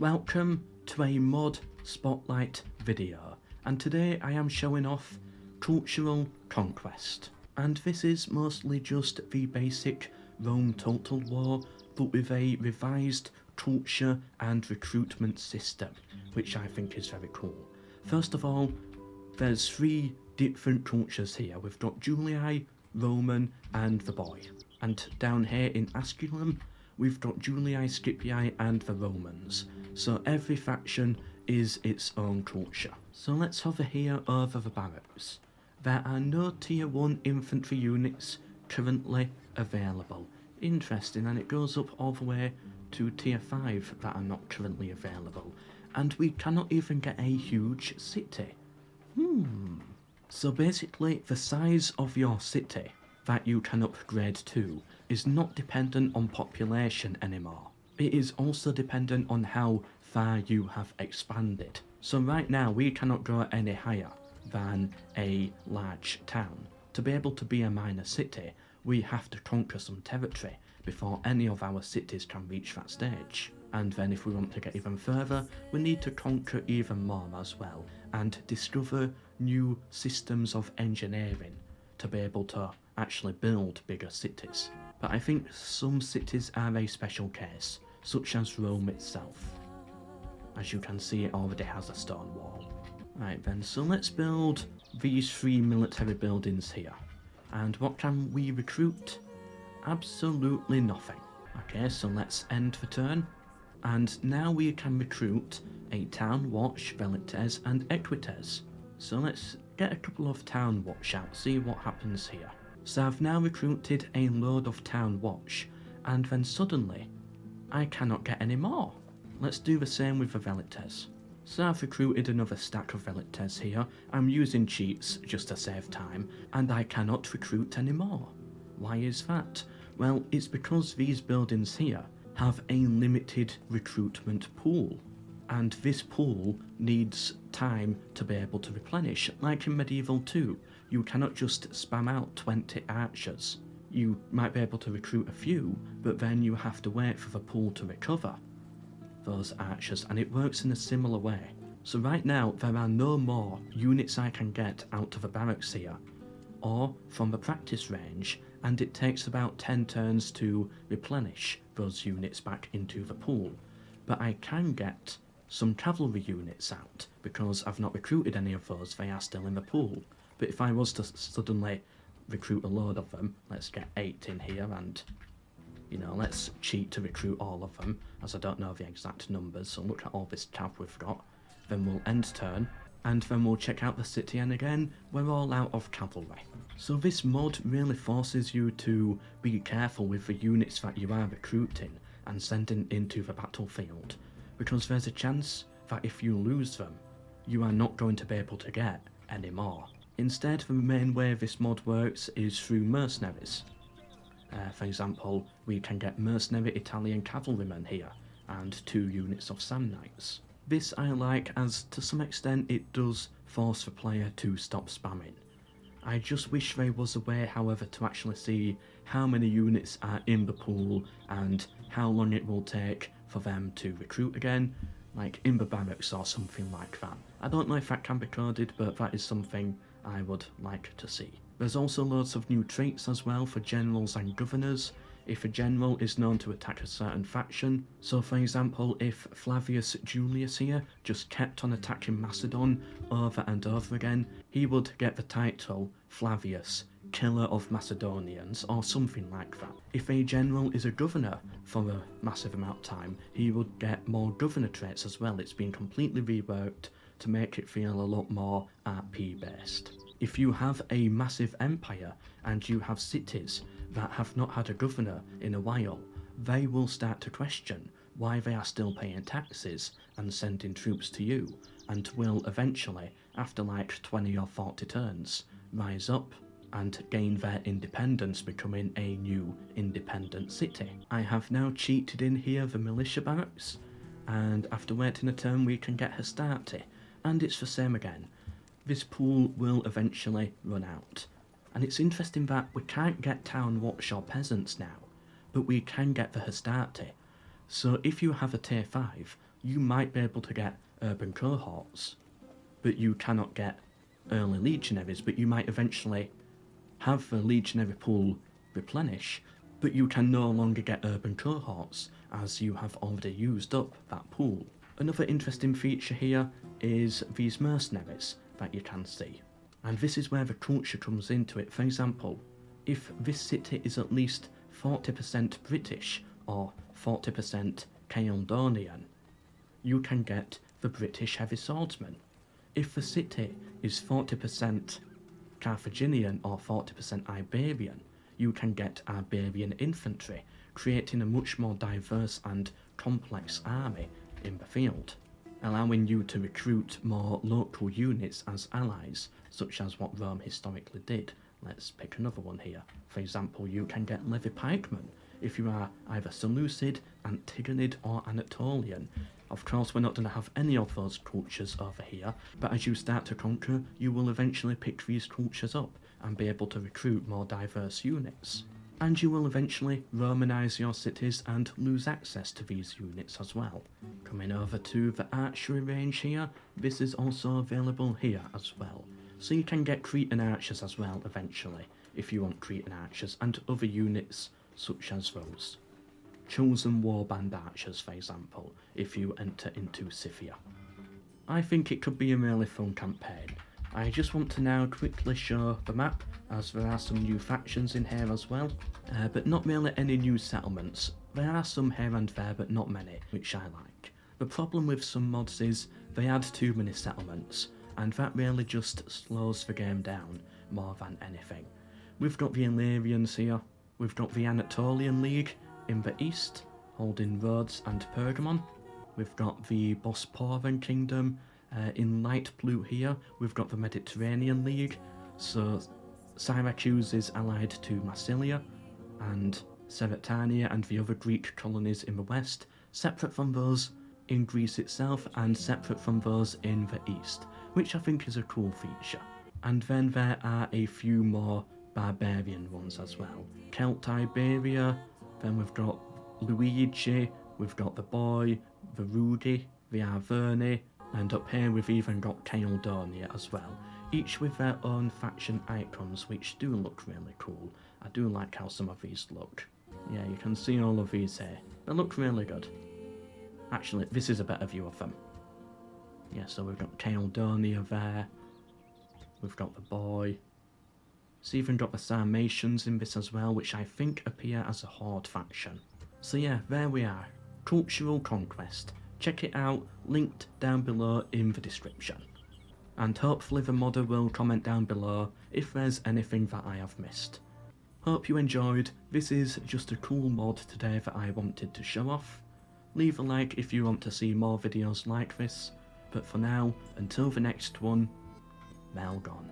Welcome to a mod spotlight video, and today I am showing off Cultural Conquest. And this is mostly just the basic Rome Total War, but with a revised culture and recruitment system, which I think is very cool. First of all, there's 3 different cultures here. We've got Julii, Roman, and the boy. And down here in Asculum, we've got Julii, Scipii, and the Romans. So every faction is its own culture. So let's hover here over the barracks. There are no tier 1 infantry units currently available. Interesting, and it goes up all the way to tier 5 that are not currently available. And we cannot even get a huge city. So basically, the size of your city that you can upgrade to is not dependent on population anymore. It is also dependent on how far you have expanded. So right now we cannot go any higher than a large town. To be able to be a minor city, we have to conquer some territory before any of our cities can reach that stage. And then if we want to get even further, we need to conquer even more as well, and discover new systems of engineering to be able to actually build bigger cities. But I think some cities are a special case, such as Rome itself. As you can see, it already has a stone wall. Right then, so let's build these 3 military buildings here. And what can we recruit? Absolutely nothing. Okay, so let's end the turn. And now we can recruit a town watch, velites, and equites. So let's get a couple of town watch out, see what happens here. So I've now recruited a load of town watch, and then suddenly I cannot get any more. Let's do the same with the velites. So I've recruited another stack of velites here. I'm using cheats just to save time, and I cannot recruit any more. Why is that? Well, it's because these buildings here have a limited recruitment pool, and this pool needs time to be able to replenish. Like in Medieval 2, you cannot just spam out 20 archers. You might be able to recruit a few, but then you have to wait for the pool to recover those archers, and it works in a similar way. So right now there are no more units I can get out of the barracks here, or from the practice range, and it takes about 10 turns to replenish those units back into the pool. But I can get some cavalry units out, because I've not recruited any of those, they are still in the pool. But if I was to suddenly recruit a load of them, let's get 8 in here, and let's cheat to recruit all of them, as I don't know the exact numbers. So look at all this cav we've got. Then we'll end turn, and then we'll check out the city, and again, we're all out of cavalry. So this mod really forces you to be careful with the units that you are recruiting and sending into the battlefield, because there's a chance that if you lose them, you are not going to be able to get any more. Instead, the main way this mod works is through mercenaries. For example, we can get mercenary Italian cavalrymen here, and 2 units of Samnites. This I like, as to some extent it does force the player to stop spamming. I just wish there was a way, however, to actually see how many units are in the pool and how long it will take for them to recruit again, like in the barracks or something like that. I don't know if that can be coded, but that is something I would like to see. There's also loads of new traits as well for generals and governors. If a general is known to attack a certain faction, so for example if Flavius Julius here just kept on attacking Macedon over and over again, he would get the title Flavius, Killer of Macedonians, or something like that. If a general is a governor for a massive amount of time, he would get more governor traits as well. It's been completely reworked to make it feel a lot more RP based. If you have a massive empire and you have cities that have not had a governor in a while, they will start to question why they are still paying taxes and sending troops to you, and will eventually, after like 20 or 40 turns, rise up and gain their independence, becoming a new independent city. I have now cheated in here the militia barracks, and after waiting a turn we can get Hastati, and it's the same again. This pool will eventually run out. And it's interesting that we can't get town watch or peasants now, but we can get the Hastati. So if you have a tier 5, you might be able to get urban cohorts, but you cannot get early legionaries, but you might eventually have the legionary pool replenish, but you can no longer get urban cohorts as you have already used up that pool. Another interesting feature here is these mercenaries that you can see. And this is where the culture comes into it. For example, if this city is at least 40% British or 40% Caledonian, you can get the British heavy swordsman. If the city is 40% Carthaginian or 40% Iberian, you can get Iberian infantry, creating a much more diverse and complex army in the field, allowing you to recruit more local units as allies, such as what Rome historically did. Let's pick another one here. For example, you can get levy pikemen if you are either Seleucid, Antigonid or Anatolian. Of course, we're not going to have any of those cultures over here, but as you start to conquer, you will eventually pick these cultures up and be able to recruit more diverse units. And you will eventually Romanise your cities and lose access to these units as well. Coming over to the archery range here, this is also available here as well. So you can get Cretan archers as well eventually, if you want Cretan archers and other units such as those. Chosen warband archers, for example, if you enter into Scythia. I think it could be a really fun campaign. I just want to now quickly show the map, as there are some new factions in here as well, but not really any new settlements. There are some here and there, but not many, which I like. The problem with some mods is they add too many settlements, and that really just slows the game down more than anything. We've got the Illyrians here, we've got the Anatolian League in the east, holding Rhodes and Pergamon. We've got the Bosporan Kingdom in light blue here. We've got the Mediterranean League, so Syracuse is allied to Massilia, and Ceretania and the other Greek colonies in the west, separate from those in Greece itself and separate from those in the east, which I think is a cool feature. And then there are a few more barbarian ones as well. Celt Iberia, then we've got Luigi, we've got the Boy, the Rudy, the Arverni, and up here we've even got Caledonia as well, each with their own faction icons which do look really cool. I do like how some of these look. Yeah, you can see all of these here. They look really good. Actually, this is a better view of them. Yeah, so we've got Caledonia there, we've got the Boy. It's even got the Sarmatians in this as well, which I think appear as a Horde faction. So yeah, there we are. Cultural Conquest. Check it out, linked down below in the description. And hopefully the modder will comment down below if there's anything that I have missed. Hope you enjoyed. This is just a cool mod today that I wanted to show off. Leave a like if you want to see more videos like this. But for now, until the next one, Mel gone.